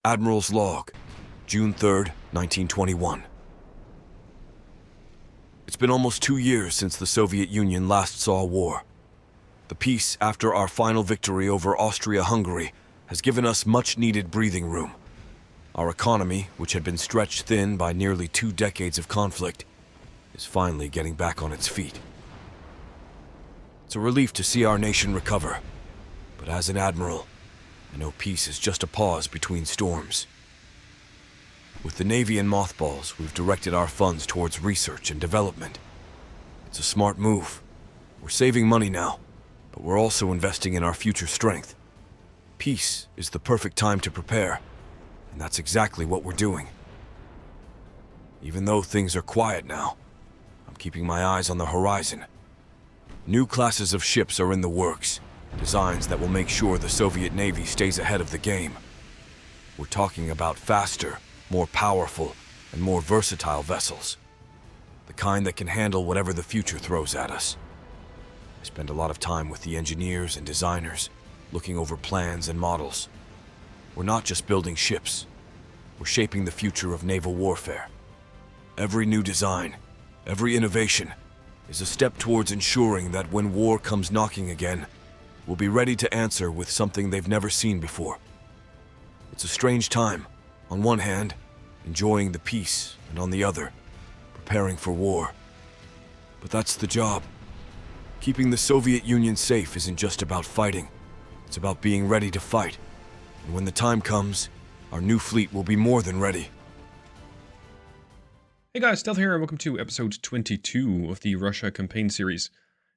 Admiral's Log, June 3rd, 1921. It's been almost 2 years since the Soviet Union last saw war. The peace after our final victory over Austria-Hungary has given us much-needed breathing room. Our economy, which had been stretched thin by nearly 2 decades of conflict, is finally getting back on its feet. It's a relief to see our nation recover, but as an admiral, I know peace is just a pause between storms. With the Navy in mothballs, we've directed our funds towards research and development. It's a smart move. We're saving money now, but we're also investing in our future strength. Peace is the perfect time to prepare, and that's exactly what we're doing. Even though things are quiet now, I'm keeping my eyes on the horizon. New classes of ships are in the works. Designs that will make sure the Soviet Navy stays ahead of the game. We're talking about faster, more powerful, and more versatile vessels. The kind that can handle whatever the future throws at us. I spend a lot of time with the engineers and designers, looking over plans and models. We're not just building ships. We're shaping the future of naval warfare. Every new design, every innovation, is a step towards ensuring that when war comes knocking again, will be ready to answer with something they've never seen before. It's a strange time, on one hand, enjoying the peace, and on the other, preparing for war. But that's the job. Keeping the Soviet Union safe isn't just about fighting, it's about being ready to fight. And when the time comes, our new fleet will be more than ready. Hey guys, Stealth here and welcome to episode 22 of the Russia campaign series.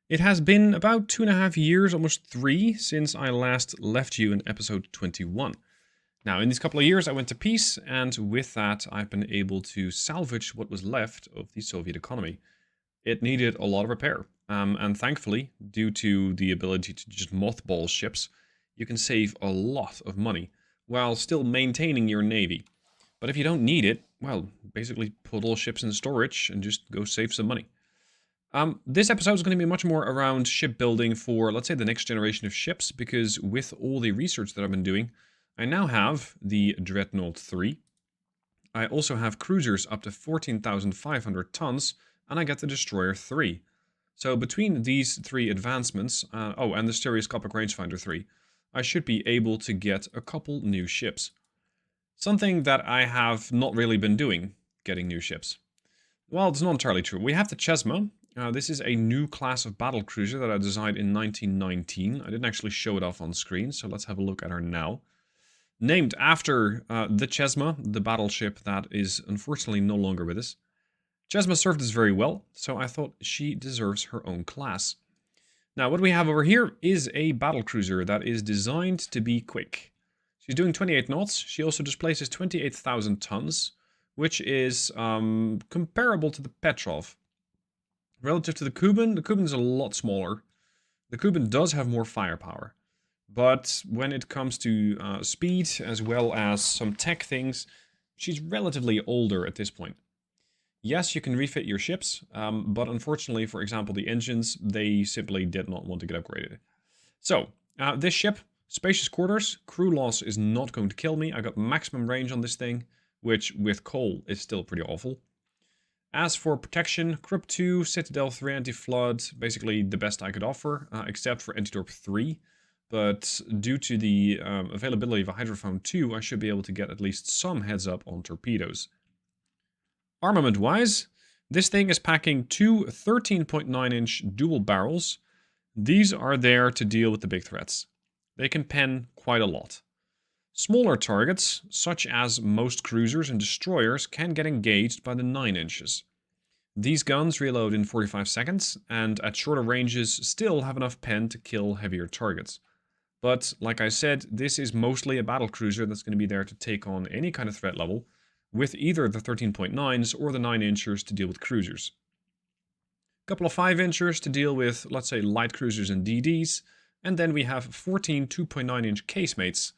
It has been about 2.5 years, almost 3, since I last left you in episode 21. Now, in these couple of years I went to peace, and with that I've been able to salvage what was left of the Soviet economy. It needed a lot of repair, and thankfully, due to the ability to just mothball ships, you can save a lot of money, while still maintaining your navy. But if you don't need it, well, basically put all ships in storage and just go save some money. This episode is going to be much more around shipbuilding for, let's say, the next generation of ships, because with all the research that I've been doing, I now have the Dreadnought 3. I also have cruisers up to 14,500 tons, and I get the Destroyer 3. So between these 3 advancements, and the Stereoscopic Rangefinder 3, I should be able to get a couple new ships. Something that I have not really been doing, getting new ships. Well, it's not entirely true. We have the Chesma. This is a new class of battlecruiser that I designed in 1919. I didn't actually show it off on screen, so let's have a look at her now. Named after the Chesma, the battleship that is unfortunately no longer with us. Chesma served us very well, so I thought she deserves her own class. Now, what we have over here is a battlecruiser that is designed to be quick. She's doing 28 knots. She also displaces 28,000 tons, which is comparable to the Petrov. Relative to the Kuban is a lot smaller. The Kuban does have more firepower. But when it comes to speed, as well as some tech things, she's relatively older at this point. Yes, you can refit your ships, but unfortunately, for example, the engines, they simply did not want to get upgraded. So, this ship, spacious quarters, crew loss is not going to kill me. I got maximum range on this thing, which with coal is still pretty awful. As for protection, Krupp 2, Citadel 3 anti-flood, basically the best I could offer, except for anti-torp 3. But due to the availability of a Hydrophone 2, I should be able to get at least some heads up on torpedoes. Armament-wise, this thing is packing 2 13.9-inch dual barrels. These are there to deal with the big threats. They can pen quite a lot. Smaller targets, such as most cruisers and destroyers, can get engaged by the 9 inches. These guns reload in 45 seconds, and at shorter ranges still have enough pen to kill heavier targets. But, like I said, this is mostly a battlecruiser that's going to be there to take on any kind of threat level, with either the 13.9s or the 9 inchers to deal with cruisers. A couple of 5 inchers to deal with, let's say, light cruisers and DDs, and then we have 14 2.9 inch casemates.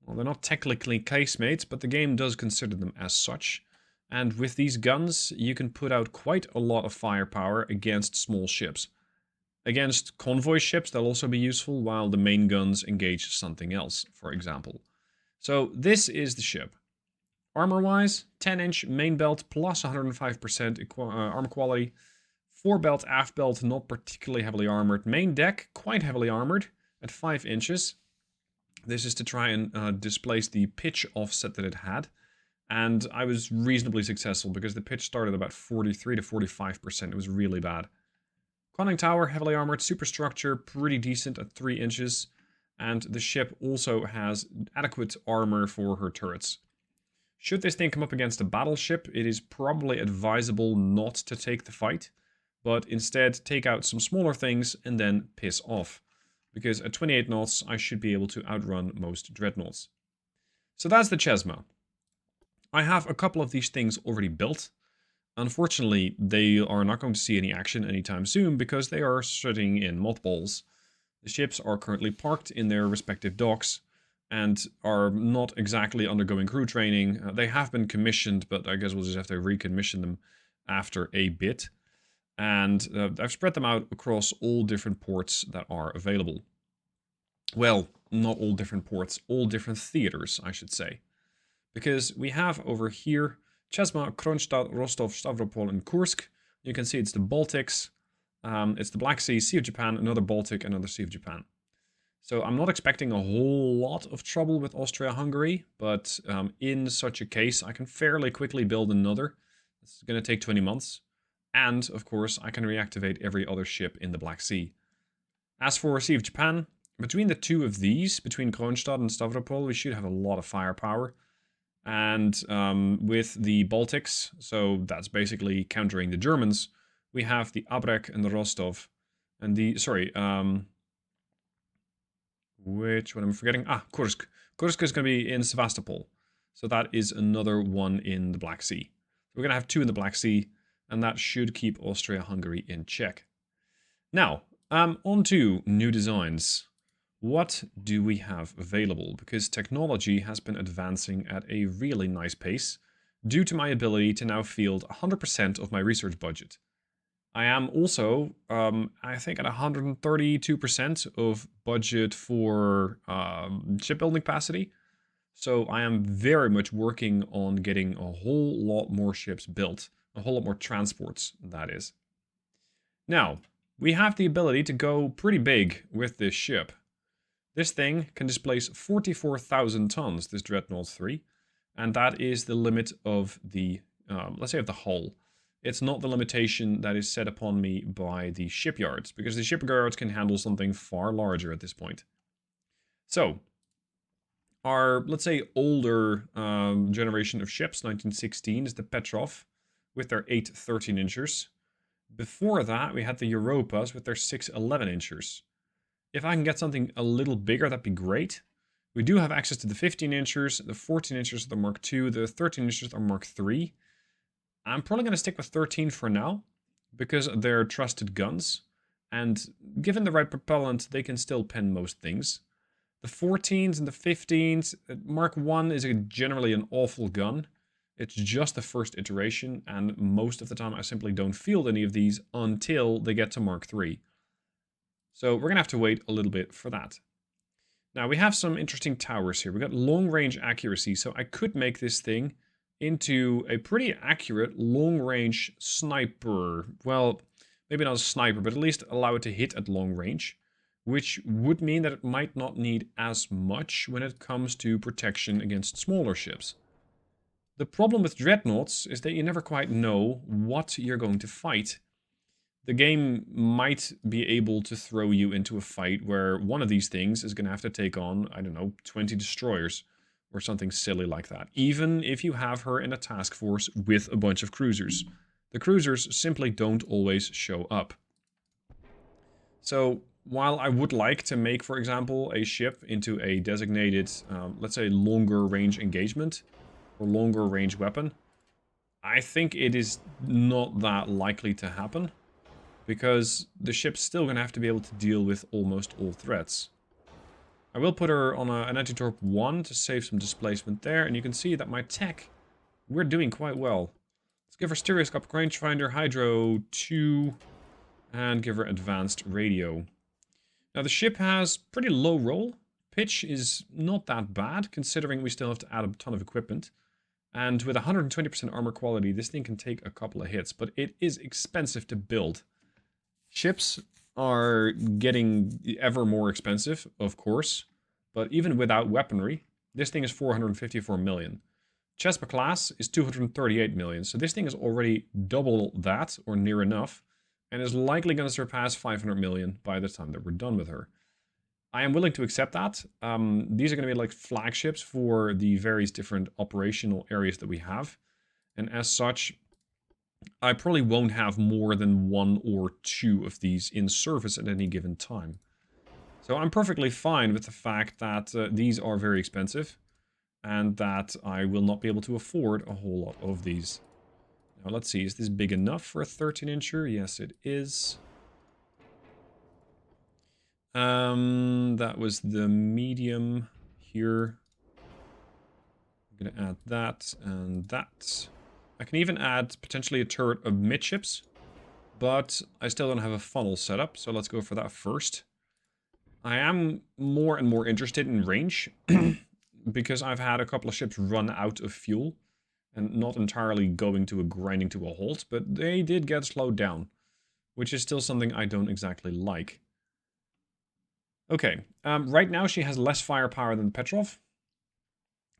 Well, they're not technically casemates, but the game does consider them as such. And with these guns, you can put out quite a lot of firepower against small ships. Against convoy ships, they'll also be useful, while the main guns engage something else, for example. So this is the ship. Armor-wise, 10-inch main belt plus 105% armor quality. Forebelt, aft belt, not particularly heavily armored. Main deck, quite heavily armored at 5 inches. This is to try and displace the pitch offset that it had. And I was reasonably successful because the pitch started about 43 to 45%. It was really bad. Conning tower, heavily armored. Superstructure, pretty decent at 3 inches. And the ship also has adequate armor for her turrets. Should this thing come up against a battleship, it is probably advisable not to take the fight, but instead take out some smaller things and then piss off. Because at 28 knots, I should be able to outrun most dreadnoughts. So that's the Chesma. I have a couple of these things already built. Unfortunately, they are not going to see any action anytime soon because they are sitting in mothballs. The ships are currently parked in their respective docks and are not exactly undergoing crew training. They have been commissioned, but I guess we'll just have to recommission them after a bit. And I've spread them out across all different ports that are available. Well, not all different ports, all different theaters, I should say. Because we have over here Chesma, Kronstadt, Rostov, Stavropol, and Kursk. You can see it's the Baltics, it's the Black Sea, Sea of Japan, another Baltic, another Sea of Japan. So I'm not expecting a whole lot of trouble with Austria-Hungary, but in such a case, I can fairly quickly build another. It's going to take 20 months. And, of course, I can reactivate every other ship in the Black Sea. As for Sea of Japan, between the two of these, between Kronstadt and Stavropol, we should have a lot of firepower. And with the Baltics, so that's basically countering the Germans, we have the Abrek and the Rostov. And the, which one am I forgetting? Ah, Kursk. Kursk is going to be in Sevastopol. So that is another one in the Black Sea. We're going to have 2 in the Black Sea, and that should keep Austria-Hungary in check. Now, on to new designs. What do we have available? Because technology has been advancing at a really nice pace due to my ability to now field 100% of my research budget. I am also, I think, at 132% of budget for shipbuilding capacity. So I am very much working on getting a whole lot more ships built. A whole lot more transports, that is. Now, we have the ability to go pretty big with this ship. This thing can displace 44,000 tons, this Dreadnought III. And that is the limit of the, let's say, of the hull. It's not the limitation that is set upon me by the shipyards, because the shipyards can handle something far larger at this point. So, our, let's say, older generation of ships, 1916, is the Petrov, with their 8 13-inchers. Before that, we had the Europas with their 6 11-inchers. If I can get something a little bigger, that'd be great. We do have access to the 15-inchers, the 14-inchers are the Mark II, the 13-inchers are Mark III. I'm probably going to stick with 13 for now, because they're trusted guns, and given the right propellant, they can still pen most things. The 14s and the 15s, Mark I is generally an awful gun. It's just the first iteration, and most of the time I simply don't field any of these until they get to Mark III. So we're going to have to wait a little bit for that. Now we have some interesting towers here. We've got long-range accuracy, so I could make this thing into a pretty accurate long-range sniper. Well, maybe not a sniper, but at least allow it to hit at long range, which would mean that it might not need as much when it comes to protection against smaller ships. The problem with Dreadnoughts is that you never quite know what you're going to fight. The game might be able to throw you into a fight where one of these things is going to have to take on, I don't know, 20 destroyers or something silly like that, even if you have her in a task force with a bunch of cruisers. The cruisers simply don't always show up. So while I would like to make, for example, a ship into a designated, let's say, longer range engagement or longer range weapon, I think it is not that likely to happen, because the ship's still going to have to be able to deal with almost all threats. I will put her on an anti-torp 1 to save some displacement there, and you can see that my tech, we're doing quite well. Let's give her stereoscopic rangefinder, hydro 2, and give her advanced radio. Now the ship has pretty low roll, Pitch is not that bad, considering we still have to add a ton of equipment. And with 120% armor quality, this thing can take a couple of hits, but it is expensive to build. Ships are getting ever more expensive, of course, but even without weaponry, this thing is 454 million. Bsbsha class is 238 million, so this thing is already double that, or near enough, and is likely going to surpass 500 million by the time that we're done with her. I am willing to accept that. These are going to be like flagships for the various different operational areas that we have. And as such, I probably won't have more than 1 or 2 of these in service at any given time. So I'm perfectly fine with the fact that these are very expensive. And that I will not be able to afford a whole lot of these. Now let's see, is this big enough for a 13-incher? Yes, it is. That was the medium here. I'm going to add that and that. I can even add potentially a turret of midships, but I still don't have a funnel set up, so let's go for that first. I am more and more interested in range, because I've had a couple of ships run out of fuel, and not entirely going to a grinding to a halt, but they did get slowed down, which is still something I don't exactly like. Okay, right now she has less firepower than Petrov.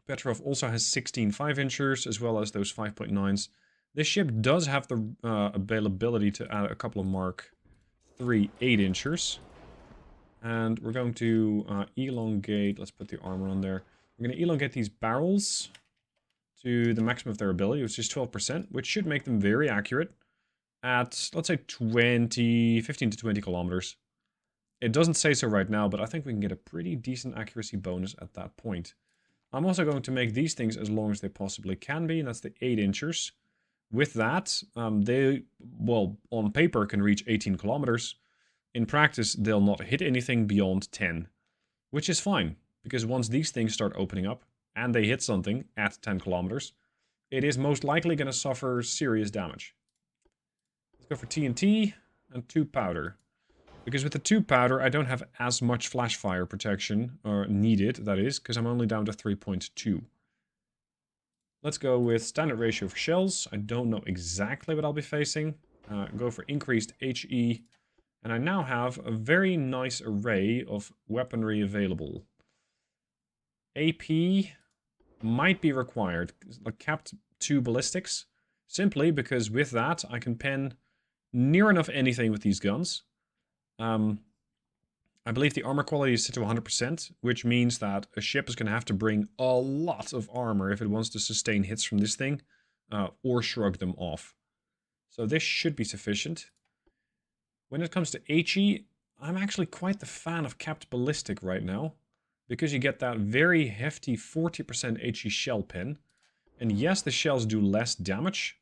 Petrov also has 16 5-inchers, as well as those 5.9s. This ship does have the availability to add a couple of Mark III 8-inchers. And we're going to elongate, let's put the armor on there. We're going to elongate these barrels to the maximum of their ability, which is 12%, which should make them very accurate at, let's say, 15 to 20 kilometers. It doesn't say so right now, but I think we can get a pretty decent accuracy bonus at that point. I'm also going to make these things as long as they possibly can be, and that's the 8-inchers. With that, they, well, on paper can reach 18 kilometers. In practice, they'll not hit anything beyond 10, which is fine, because once these things start opening up, and they hit something at 10 kilometers, it is most likely going to suffer serious damage. Let's go for TNT and 2 powder. Because with the 2 powder, I don't have as much flash fire protection, or needed, that is, because I'm only down to 3.2. Let's go with standard ratio for shells. I don't know exactly what I'll be facing. Go for increased HE. And I now have a very nice array of weaponry available. AP might be required. Like capped 2 ballistics. Simply because with that, I can pen near enough anything with these guns. I believe the armor quality is set to 100%, which means that a ship is going to have to bring a lot of armor if it wants to sustain hits from this thing, or shrug them off. So this should be sufficient. When it comes to HE, I'm actually quite the fan of capped ballistic right now, because you get that very hefty 40% HE shell pen. And yes, the shells do less damage,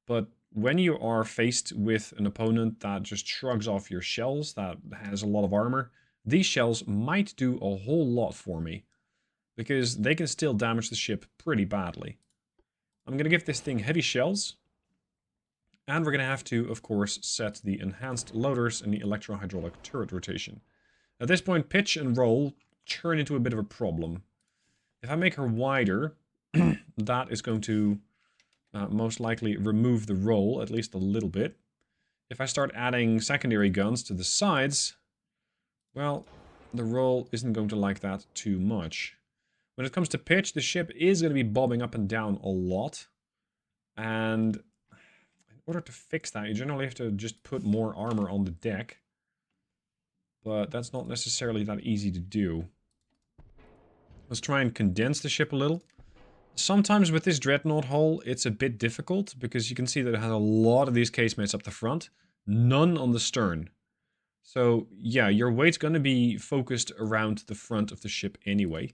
but when you are faced with an opponent that just shrugs off your shells, that has a lot of armor, these shells might do a whole lot for me, because they can still damage the ship pretty badly. I'm going to give this thing heavy shells, and we're going to have to, of course, set the enhanced loaders and the electro-hydraulic turret rotation. At this point, pitch and roll turn into a bit of a problem. If I make her wider, that is going to most likely remove the roll, at least a little bit. If I start adding secondary guns to the sides, well, the roll isn't going to like that too much. When it comes to pitch, the ship is going to be bobbing up and down a lot. And in order to fix that, you generally have to just put more armor on the deck. But that's not necessarily that easy to do. Let's try and condense the ship a little. Sometimes with this Dreadnought hull, it's a bit difficult, because you can see that it has a lot of these casemates up the front, none on the stern. So yeah, your weight's going to be focused around the front of the ship anyway.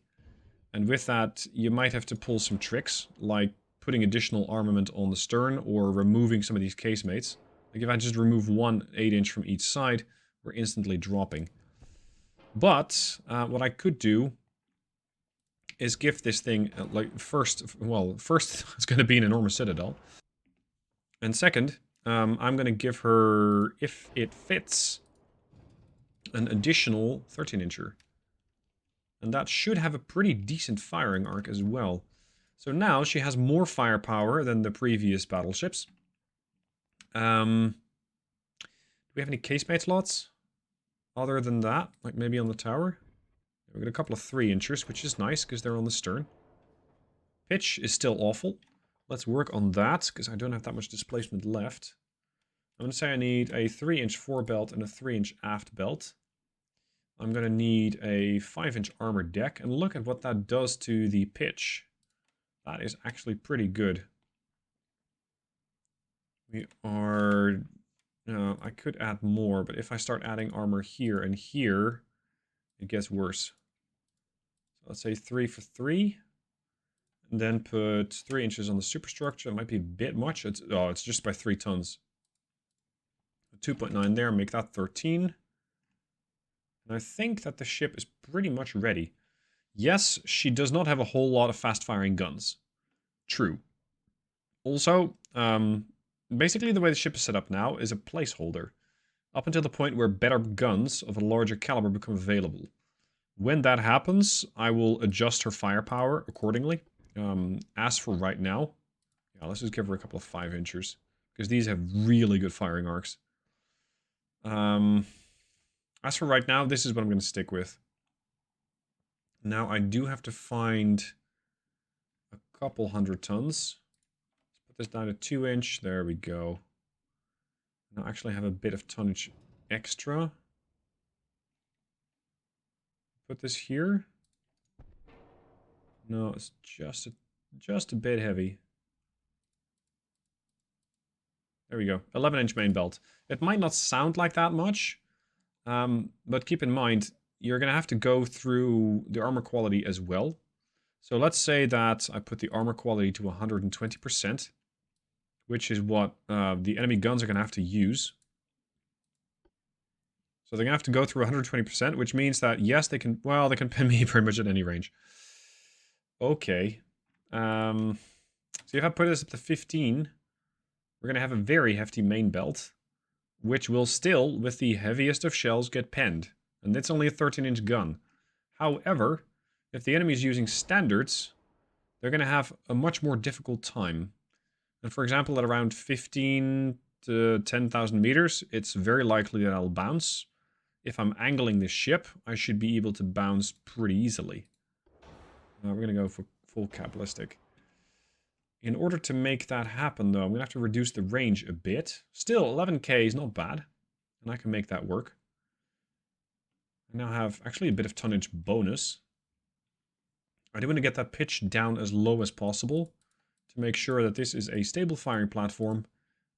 And with that, you might have to pull some tricks, like putting additional armament on the stern, or removing some of these casemates. Like if I just remove one 8-inch from each side, we're instantly dropping. But what I could do is give this thing, first it's going to be an enormous citadel. And second, I'm going to give her, if it fits, an additional 13-incher. And that should have a pretty decent firing arc as well. So now she has more firepower than the previous battleships. Do we have any casemate slots? Other than that, like maybe on the tower? We've got a couple of 3-inchers, which is nice because they're on the stern. Pitch is still awful. Let's work on that because I don't have that much displacement left. I'm going to say I need a 3-inch forebelt and a 3-inch aft belt. I'm going to need a 5-inch armor deck, and look at what that does to the pitch. That is actually pretty good. We are... I could add more, but if I start adding armor here and here, it gets worse. So let's say 3 for 3. And then put 3 inches on the superstructure. It might be a bit much. It's just by 3 tons. 2.9 there, make that 13. And I think that the ship is pretty much ready. Yes, she does not have a whole lot of fast-firing guns. True. Also, basically the way the ship is set up now is a placeholder. Up until the point where better guns of a larger caliber become available. When that happens, I will adjust her firepower accordingly. As for right now, yeah, let's just give her a couple of 5-inchers. Because these have really good firing arcs. As for right now, this is what I'm going to stick with. Now, I do have to find a couple 100 tons. Let's put this down to 2-inch. There we go. Now, I actually have a bit of tonnage extra. Put this here. No, it's just a bit heavy. There we go. 11-inch main belt. It might not sound like that much, but keep in mind, you're going to have to go through the armor quality as well. So let's say that I put the armor quality to 120%, which is what the enemy guns are going to have to use. So they're going to have to go through 120%, which means that, yes, they can pin me pretty much at any range. Okay. So if I put this up to 15, we're going to have a very hefty main belt, which will still, with the heaviest of shells, get penned. And it's only a 13-inch gun. However, if the enemy is using standards, they're going to have a much more difficult time. And for example, at around 15 to 10,000 meters, it's very likely that I'll bounce. If I'm angling this ship, I should be able to bounce pretty easily. We're going to go for full cap ballistic. In order to make that happen, though, I'm going to have to reduce the range a bit. Still, 11k is not bad. And I can make that work. I now have actually a bit of tonnage bonus. I do want to get that pitch down as low as possible to make sure that this is a stable firing platform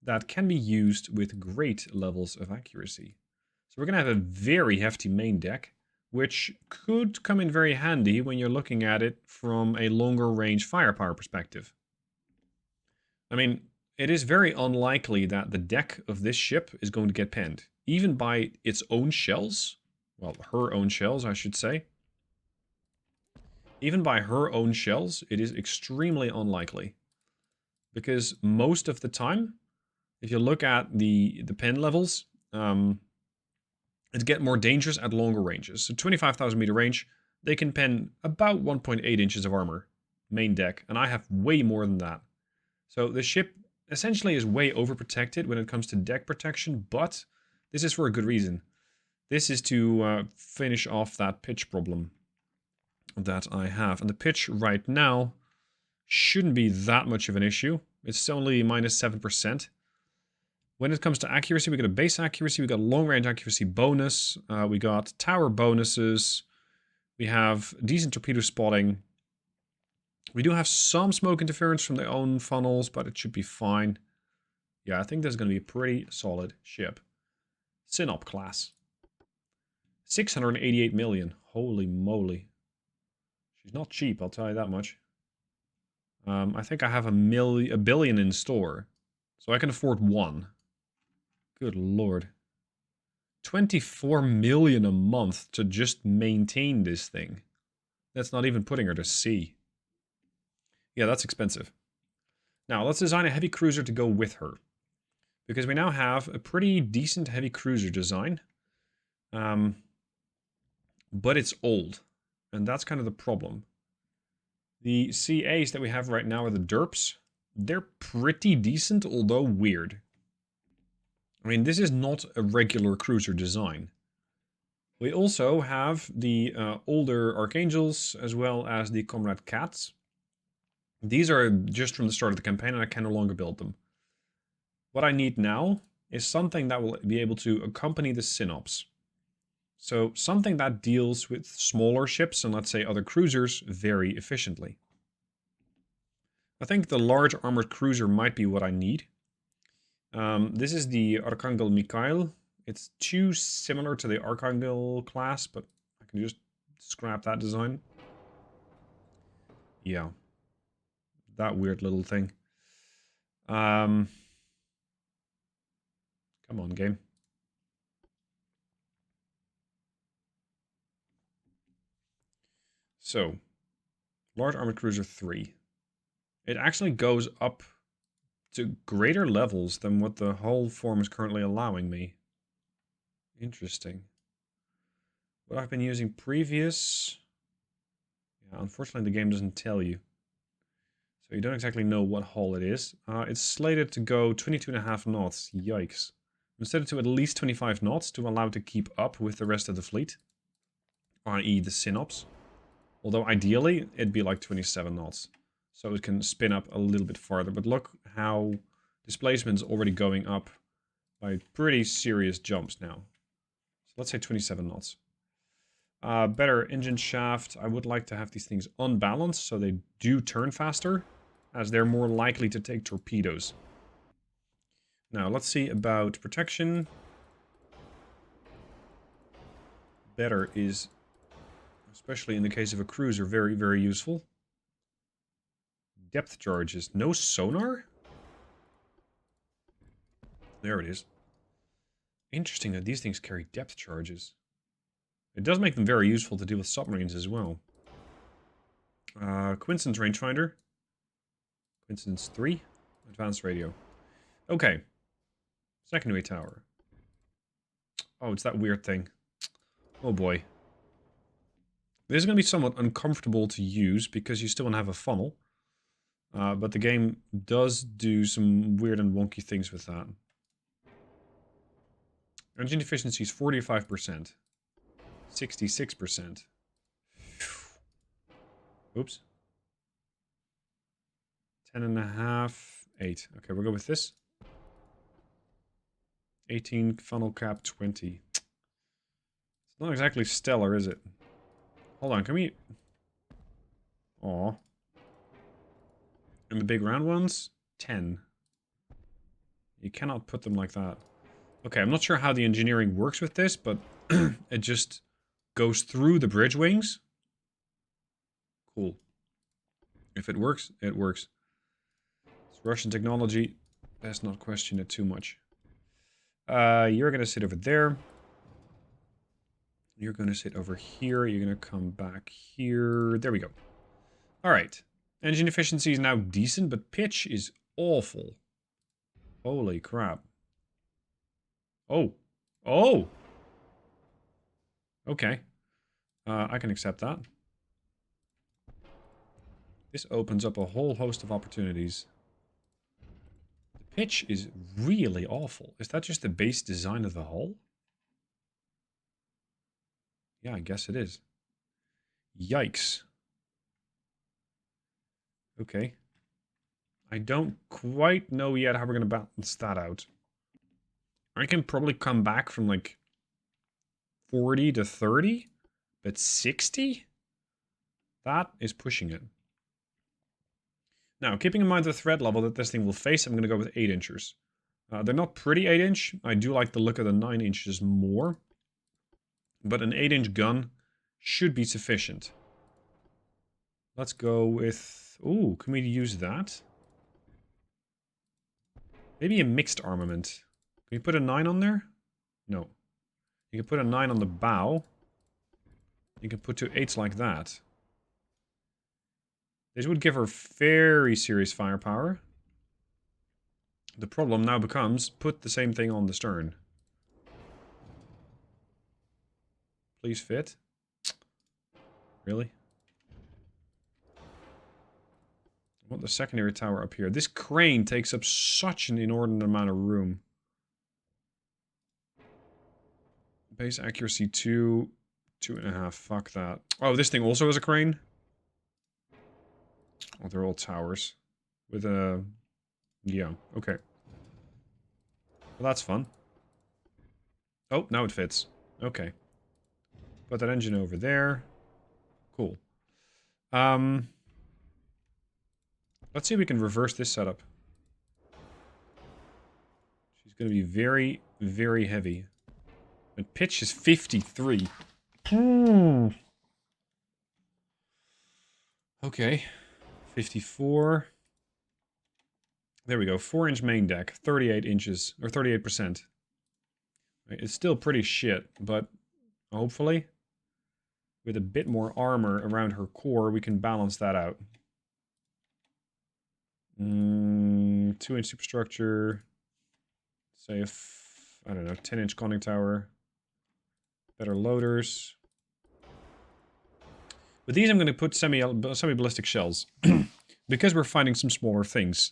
that can be used with great levels of accuracy. So we're going to have a very hefty main deck, which could come in very handy when you're looking at it from a longer range firepower perspective. I mean, it is very unlikely that the deck of this ship is going to get penned, even by its own shells. Well, her own shells, I should say. Even by her own shells, it is extremely unlikely. Because most of the time, if you look at the pen levels, it gets more dangerous at longer ranges. So 25,000 meter range, they can pen about 1.8 inches of armor, main deck, and I have way more than that. So the ship essentially is way overprotected when it comes to deck protection, but this is for a good reason. This is to finish off that pitch problem that I have. And the pitch right now shouldn't be that much of an issue. It's only minus 7%. When it comes to accuracy, we got a base accuracy, we got a long range accuracy bonus, we got tower bonuses, we have decent torpedo spotting. We do have some smoke interference from their own funnels, but it should be fine. Yeah, I think this is going to be a pretty solid ship. Synop class. 688 million. Holy moly. She's not cheap, I'll tell you that much. I think I have a billion in store. So I can afford one. Good lord. 24 million a month to just maintain this thing. That's not even putting her to sea. Yeah, that's expensive. Now, let's design a heavy cruiser to go with her. Because we now have a pretty decent heavy cruiser design. But it's old. And that's kind of the problem. The CAs that we have right now are the derps. They're pretty decent, although weird. I mean, this is not a regular cruiser design. We also have the older Archangels, as well as the Comrade Cats. These are just from the start of the campaign, and I can no longer build them. What I need now is something that will be able to accompany the Synops. So something that deals with smaller ships and, let's say, other cruisers very efficiently. I think the large armored cruiser might be what I need. This is the Archangel Mikhail. It's too similar to the Archangel class, but I can just scrap that design. Yeah. That weird little thing. Come on, game. So, Large Armored Cruiser 3. It actually goes up to greater levels than what the hull form is currently allowing me. Interesting. What I've been using previous... Yeah, unfortunately the game doesn't tell you. So you don't exactly know what hull it is. It's slated to go 22.5 knots. Yikes. I'm set it to at least 25 knots to allow it to keep up with the rest of the fleet. I.e. the Synops. Although ideally, it'd be like 27 knots. So it can spin up a little bit farther. But look how displacement's already going up by pretty serious jumps now. So let's say 27 knots. Better engine shaft. I would like to have these things unbalanced so they do turn faster, as they're more likely to take torpedoes. Now, let's see about protection. Better is, especially in the case of a cruiser, very, very useful. Depth charges. No sonar? There it is. Interesting that these things carry depth charges. It does make them very useful to deal with submarines as well. Quinson's rangefinder. Quinson's 3. Advanced radio. Okay. Secondary tower. Oh, it's that weird thing. Oh boy. This is going to be somewhat uncomfortable to use because you still want to have a funnel. But the game does do some weird and wonky things with that. Engine efficiency is 45%. 66%. Oops. 10.5. 8. Okay, we'll go with this. 18, funnel cap 20. It's not exactly stellar, is it? Hold on, can we... Aw. And the big round ones? 10. You cannot put them like that. Okay, I'm not sure how the engineering works with this, but it just goes through the bridge wings. Cool. If it works, it works. It's Russian technology. Let's not question it too much. You're going to sit over there. You're going to sit over here. You're going to come back here. There we go. All right. Engine efficiency is now decent, but pitch is awful. Holy crap. Oh. Oh! Okay. I can accept that. This opens up a whole host of opportunities. The pitch is really awful. Is that just the base design of the hull? Yeah, I guess it is. Yikes. Okay. I don't quite know yet how we're going to balance that out. I can probably come back from like 40 to 30, but 60? That is pushing it. Now, keeping in mind the threat level that this thing will face, I'm going to go with 8 inchers. They're not pretty 8 inch. I do like the look of the 9 inches more. But an 8 inch gun should be sufficient. Let's go with... Ooh, can we use that? Maybe a mixed armament. Can you put a 9 on there? No. You can put a 9 on the bow. You can put 2 8s like that. This would give her very serious firepower. The problem now becomes, put the same thing on the stern. Please fit. Really? I want the secondary tower up here. This crane takes up such an inordinate amount of room. Base accuracy 2, 2.5. Fuck that. Oh, this thing also has a crane? Oh, they're all towers. With a... Yeah, okay. Well, that's fun. Oh, now it fits. Okay. Put that engine over there. Cool. Let's see if we can reverse this setup. She's going to be very, very heavy. And pitch is 53. Okay. 54. There we go. 4-inch main deck. 38 inches. Or 38%. It's still pretty shit, but hopefully with a bit more armor around her core, we can balance that out. 2-inch superstructure. Say if, I don't know, 10-inch conning tower. Better loaders. With these, I'm going to put semi-ballistic shells. Because we're fighting some smaller things.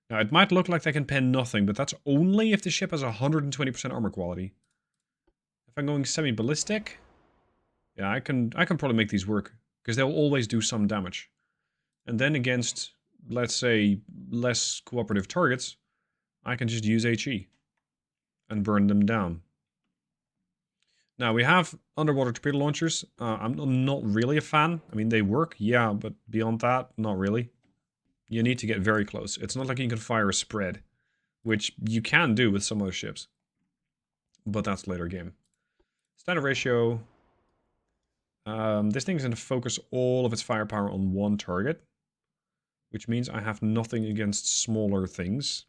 Now, it might look like they can pen nothing, but that's only if the ship has 120% armor quality. If I'm going semi-ballistic, yeah, I can probably make these work. Because they'll always do some damage. And then against, let's say, less cooperative targets, I can just use HE. And burn them down. Now, we have underwater torpedo launchers. I'm not really a fan. I mean, they work, yeah, but beyond that, not really. You need to get very close. It's not like you can fire a spread, which you can do with some other ships. But that's later game. Standard ratio. This thing's going to focus all of its firepower on one target, which means I have nothing against smaller things.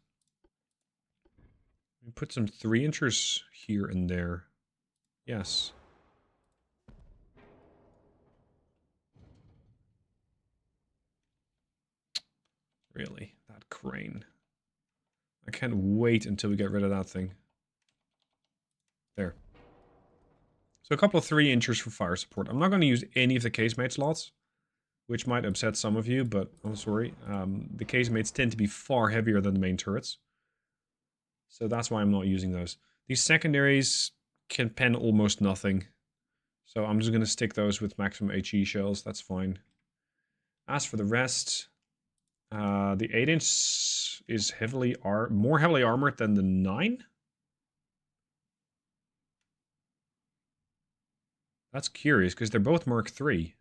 Put some 3-inchers here and there. Yes. Really? That crane. I can't wait until we get rid of that thing. There. So a couple of 3-inchers for fire support. I'm not going to use any of the casemate slots, which might upset some of you, but I'm sorry. The casemates tend to be far heavier than the main turrets. So that's why I'm not using those. These secondaries can pen almost nothing. So I'm just going to stick those with maximum HE shells. That's fine. As for the rest, the 8-inch is more heavily armored than the 9. That's curious, because they're both Mark III.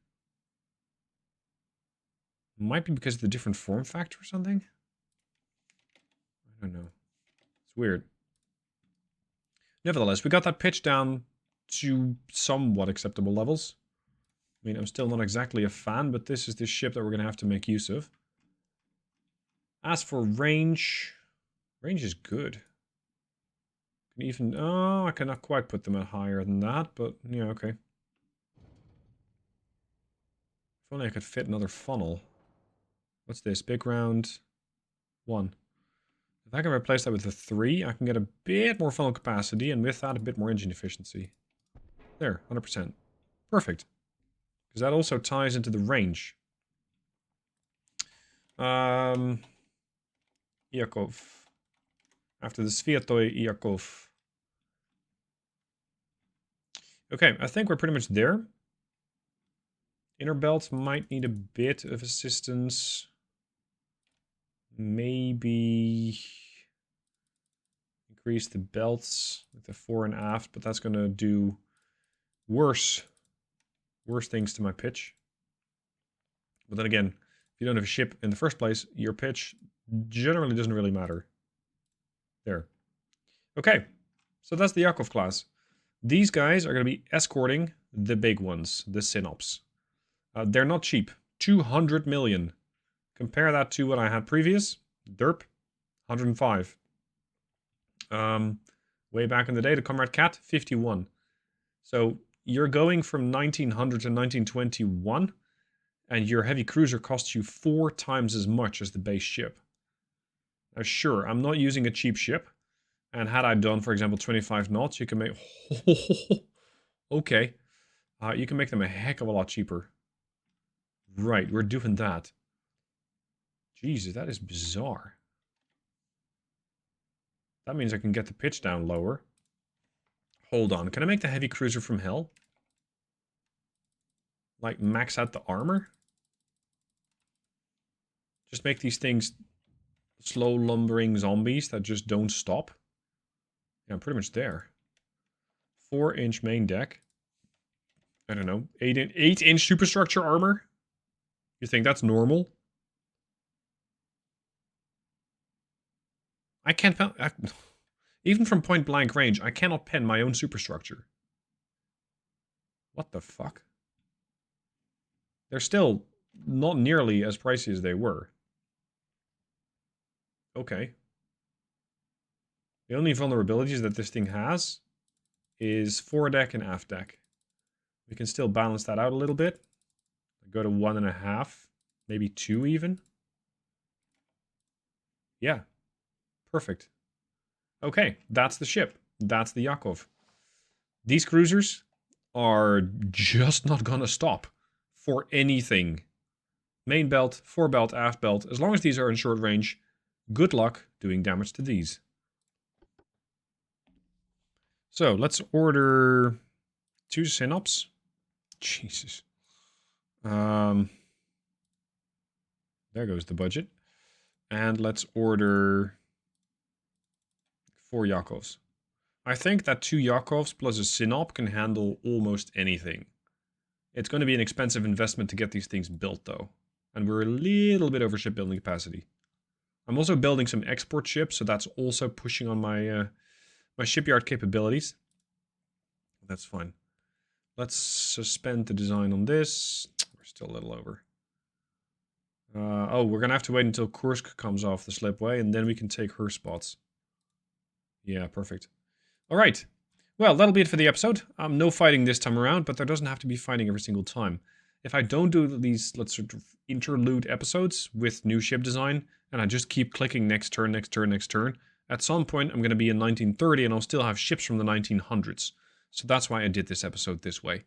Might be because of the different form factor or something? I don't know. It's weird. Nevertheless, we got that pitch down to somewhat acceptable levels. I mean, I'm still not exactly a fan, but this is the ship that we're going to have to make use of. As for range, range is good. Can even, oh, I cannot quite put them at higher than that, but yeah, okay. If only I could fit another funnel. What's this? Big round 1. If I can replace that with a 3, I can get a bit more funnel capacity, and with that, a bit more engine efficiency. There, 100%. Perfect. Because that also ties into the range. Iakov. After the Sviatoy, Iakov. Okay, I think we're pretty much there. Inner belt might need a bit of assistance. Maybe increase the belts with the fore and aft, but that's going to do worse things to my pitch. But then again, if you don't have a ship in the first place, your pitch generally doesn't really matter. There. Okay, so that's the Yakov class. These guys are going to be escorting the big ones, the Synops. They're not cheap. 200 million. Compare that to what I had previous. Derp, 105. Way back in the day, the Comrade Cat, 51. So you're going from 1900 to 1921, and your heavy cruiser costs you 4 times as much as the base ship. Now, sure, I'm not using a cheap ship, and had I done, for example, 25 knots, you can make... okay. You can make them a heck of a lot cheaper. Right, we're doing that. Jesus, that is bizarre. That means I can get the pitch down lower. Hold on, can I make the heavy cruiser from hell? Like, max out the armor? Just make these things slow lumbering zombies that just don't stop. Yeah, I'm pretty much there. 4-inch main deck. I don't know. 8-inch superstructure armor? You think that's normal? I can't... Even from point blank range, I cannot pen my own superstructure. What the fuck? They're still not nearly as pricey as they were. Okay. The only vulnerabilities that this thing has is foredeck and aft deck. We can still balance that out a little bit. Go to 1.5, maybe 2 even. Yeah. Perfect. Okay, that's the ship. That's the Yakov. These cruisers are just not gonna stop for anything. Main belt, forebelt, aft belt. As long as these are in short range, good luck doing damage to these. So, let's order 2 synops. Jesus. There goes the budget. And let's order 4 Yakovs. I think that 2 Yakovs plus a Synop can handle almost anything. It's going to be an expensive investment to get these things built, though. And we're a little bit over shipbuilding capacity. I'm also building some export ships, so that's also pushing on my my shipyard capabilities. That's fine. Let's suspend the design on this. We're still a little over. Oh, we're going to have to wait until Kursk comes off the slipway, and then we can take her spots. Yeah, perfect. All right. Well, that'll be it for the episode. No fighting this time around, but there doesn't have to be fighting every single time. If I don't do these, let's sort of interlude episodes with new ship design, and I just keep clicking next turn, next turn, next turn, at some point I'm going to be in 1930 and I'll still have ships from the 1900s. So that's why I did this episode this way.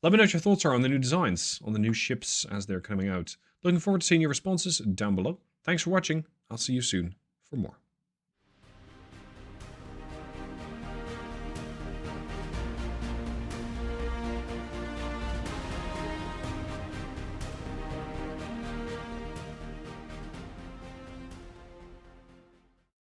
Let me know what your thoughts are on the new designs, on the new ships as they're coming out. Looking forward to seeing your responses down below. Thanks for watching. I'll see you soon for more.